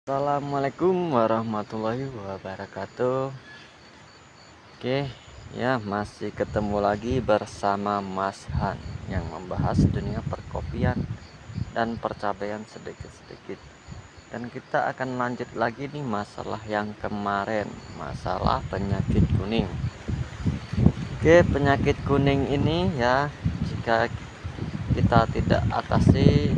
Assalamualaikum warahmatullahi wabarakatuh. Oke, ya masih ketemu lagi bersama Mas Han yang membahas dunia perkopian dan percapaian sedikit-sedikit. Dan kita akan lanjut lagi nih masalah yang kemarin, masalah penyakit kuning. Oke, penyakit kuning ini ya jika kita tidak atasi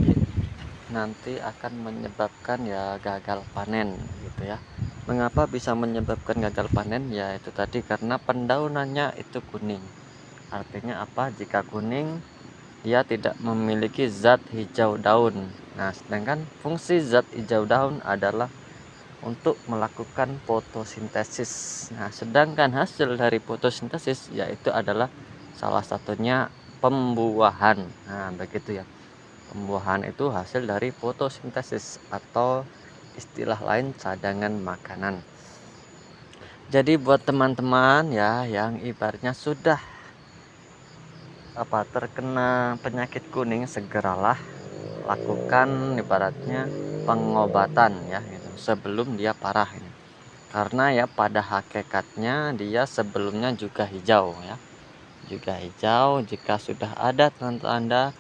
nanti akan menyebabkan ya gagal panen gitu ya. Mengapa bisa menyebabkan gagal panen? Ya itu tadi karena pendaunannya itu kuning. Artinya apa? Jika kuning dia tidak memiliki zat hijau daun. Nah, sedangkan fungsi zat hijau daun adalah untuk melakukan fotosintesis. Nah, sedangkan hasil dari fotosintesis yaitu adalah salah satunya pembuahan. Nah, begitu ya. Pembuahan itu hasil dari fotosintesis atau istilah lain cadangan makanan. Jadi buat teman-teman ya yang ibaratnya sudah terkena penyakit kuning, segeralah lakukan ibaratnya pengobatan ya gitu, sebelum dia parah ini. Karena ya pada hakikatnya dia sebelumnya juga hijau ya. Juga hijau, jika sudah ada tanda-tanda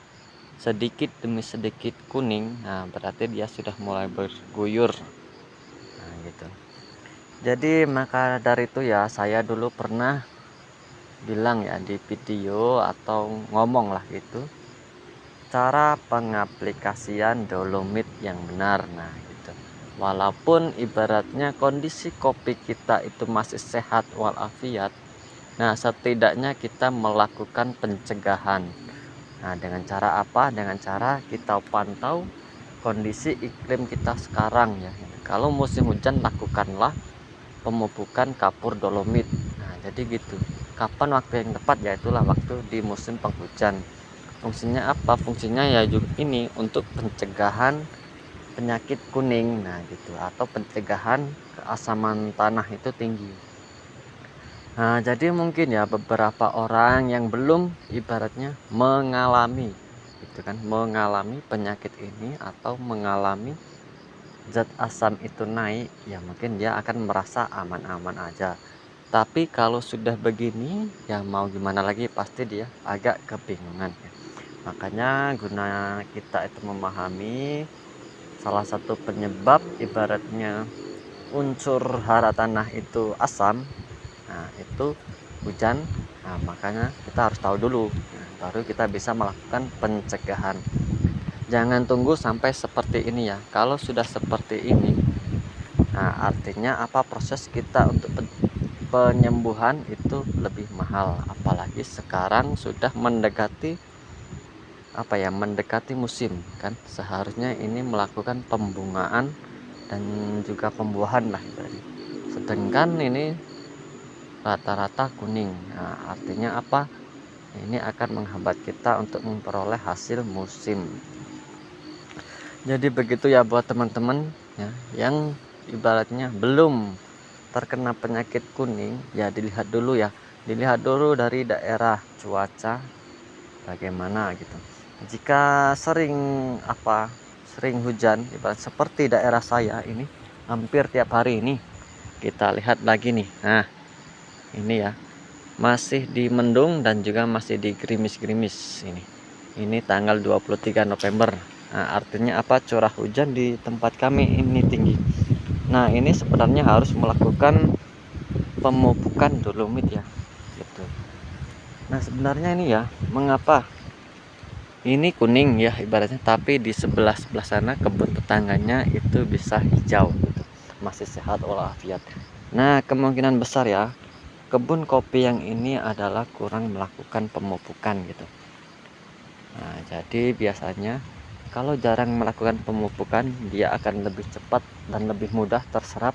sedikit demi sedikit kuning, nah berarti dia sudah mulai berguyur. Nah gitu. Jadi maka dari itu ya saya dulu pernah bilang ya di video atau ngomong lah gitu, cara pengaplikasian dolomit yang benar. Nah gitu. Walaupun ibaratnya kondisi kopi kita itu masih sehat walafiat, nah setidaknya kita melakukan pencegahan. Nah, dengan cara apa? Dengan cara kita pantau kondisi iklim kita sekarang ya. Kalau musim hujan, lakukanlah pemupukan kapur dolomit. Nah, jadi gitu. Kapan waktu yang tepat? Ya itulah waktu di musim penghujan. Fungsinya apa? Fungsinya ya juga ini untuk pencegahan penyakit kuning. Nah, gitu, atau pencegahan keasaman tanah itu tinggi. Nah, jadi mungkin ya beberapa orang yang belum ibaratnya mengalami gitu kan, mengalami penyakit ini atau mengalami zat asam itu naik, ya mungkin dia akan merasa aman-aman aja. Tapi kalau sudah begini, ya mau gimana lagi, pasti dia agak kebingungan ya. Makanya guna kita itu memahami salah satu penyebab ibaratnya unsur hara tanah itu asam. Nah, itu hujan. Nah, makanya kita harus tahu dulu. Nah, baru kita bisa melakukan pencegahan. Jangan tunggu sampai seperti ini ya. Kalau sudah seperti ini, nah artinya apa, proses kita untuk penyembuhan itu lebih mahal. Apalagi sekarang sudah mendekati mendekati musim kan. Seharusnya ini melakukan pembungaan dan juga pembuahan lah tadi. Sedangkan ini rata-rata kuning. Nah, artinya apa? Ini akan menghambat kita untuk memperoleh hasil musim. Jadi begitu ya buat teman-teman ya, yang ibaratnya belum terkena penyakit kuning, ya dilihat dulu ya. Dilihat dulu dari daerah cuaca bagaimana gitu. Jika sering hujan, ibarat seperti daerah saya ini hampir tiap hari ini, kita lihat lagi nih. Nah, ini ya. Masih di mendung dan juga masih di gerimis-gerimis ini. Ini tanggal 23 November. Nah, artinya apa? Curah hujan di tempat kami ini tinggi. Nah, ini sebenarnya harus melakukan pemupukan dolomit ya. Gitu. Nah, sebenarnya ini ya, mengapa ini kuning ya ibaratnya, tapi di sebelah sana kebun tetangganya itu bisa hijau gitu. Masih sehat walafiat. Nah, kemungkinan besar ya kebun kopi yang ini adalah kurang melakukan pemupukan gitu. Nah, jadi biasanya kalau jarang melakukan pemupukan, dia akan lebih cepat dan lebih mudah terserang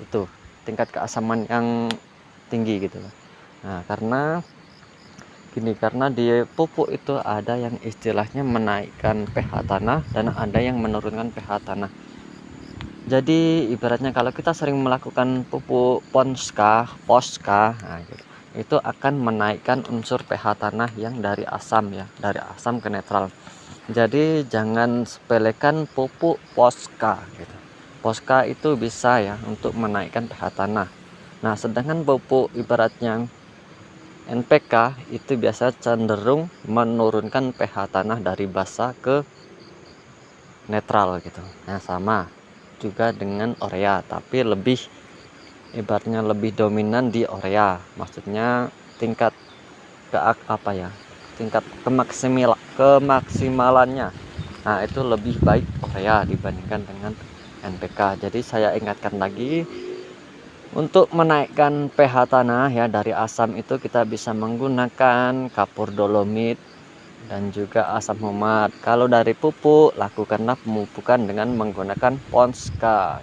itu tingkat keasaman yang tinggi gitu. Nah, karena di pupuk itu ada yang istilahnya menaikkan pH tanah dan ada yang menurunkan pH tanah. Jadi ibaratnya kalau kita sering melakukan pupuk poska, nah gitu, itu akan menaikkan unsur pH tanah yang dari asam ya, dari asam ke netral. Jadi jangan sepelekan pupuk Posca gitu. Posca itu bisa ya untuk menaikkan pH tanah. Nah, sedangkan pupuk ibaratnya NPK itu biasa cenderung menurunkan pH tanah dari basa ke netral gitu. Nah, sama juga dengan urea, tapi lebih ibaratnya lebih dominan di urea. Maksudnya tingkat tingkat kemaksimalannya. Nah, itu lebih baik urea dibandingkan dengan NPK. Jadi saya ingatkan lagi, untuk menaikkan pH tanah ya dari asam itu kita bisa menggunakan kapur dolomit dan juga asam humat. Kalau dari pupuk, lakukanlah pemupukan dengan menggunakan Ponska.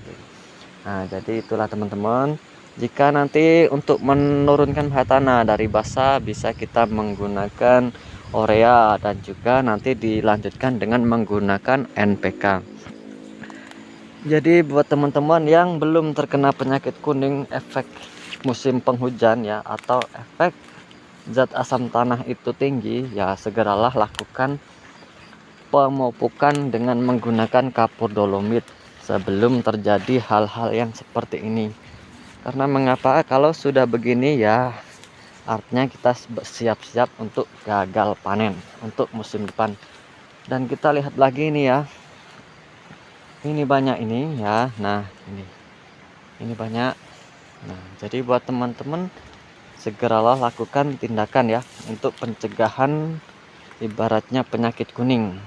Nah, jadi itulah teman-teman. Jika nanti untuk menurunkan pH tanah dari basa, bisa kita menggunakan urea dan juga nanti dilanjutkan dengan menggunakan NPK. Jadi buat teman-teman yang belum terkena penyakit kuning efek musim penghujan ya, atau efek zat asam tanah itu tinggi, ya segeralah lakukan pemupukan dengan menggunakan kapur dolomit sebelum terjadi hal-hal yang seperti ini. Karena mengapa? Kalau sudah begini ya artinya kita siap-siap untuk gagal panen untuk musim depan. Dan kita lihat lagi ini ya, ini banyak ini ya. Nah, ini banyak. Nah, jadi buat teman-teman segeralah lakukan tindakan ya untuk pencegahan ibaratnya penyakit kuning.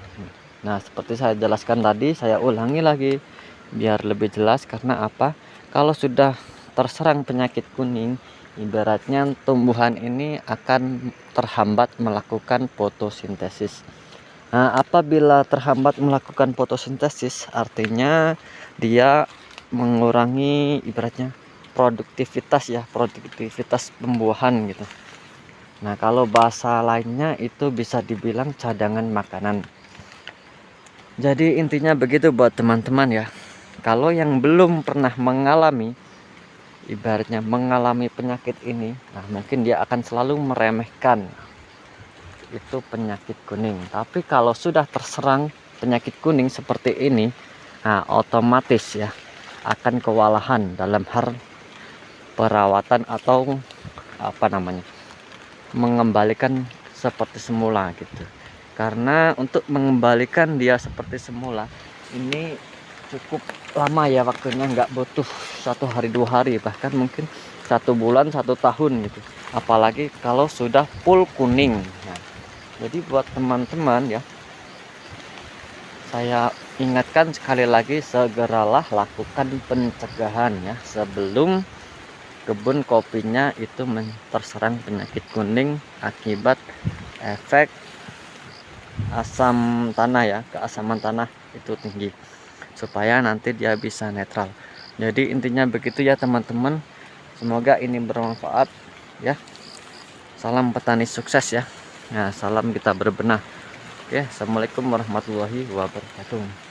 Nah, seperti saya jelaskan tadi, saya ulangi lagi biar lebih jelas. Karena apa? Kalau sudah terserang penyakit kuning, ibaratnya tumbuhan ini akan terhambat melakukan fotosintesis. Nah, apabila terhambat melakukan fotosintesis, artinya dia mengurangi ibaratnya produktivitas pembuahan gitu. Nah, kalau bahasa lainnya itu bisa dibilang cadangan makanan. Jadi intinya begitu buat teman-teman ya. Kalau yang belum pernah mengalami ibaratnya mengalami penyakit ini, nah mungkin dia akan selalu meremehkan itu penyakit kuning. Tapi kalau sudah terserang penyakit kuning seperti ini, nah otomatis ya akan kewalahan dalam hal perawatan atau mengembalikan seperti semula gitu. Karena untuk mengembalikan dia seperti semula ini cukup lama ya waktunya, nggak butuh 1 hari 2 hari, bahkan mungkin 1 bulan 1 tahun gitu, apalagi kalau sudah full kuning. Nah, jadi buat teman-teman ya, saya ingatkan sekali lagi, segeralah lakukan pencegahan ya sebelum kebun kopinya itu terserang penyakit kuning akibat efek asam tanah ya, keasaman tanah itu tinggi, supaya nanti dia bisa netral. Jadi intinya begitu ya teman-teman, semoga ini bermanfaat ya. Salam petani sukses ya. Nah, salam kita berbenah. Oke, assalamualaikum warahmatullahi wabarakatuh.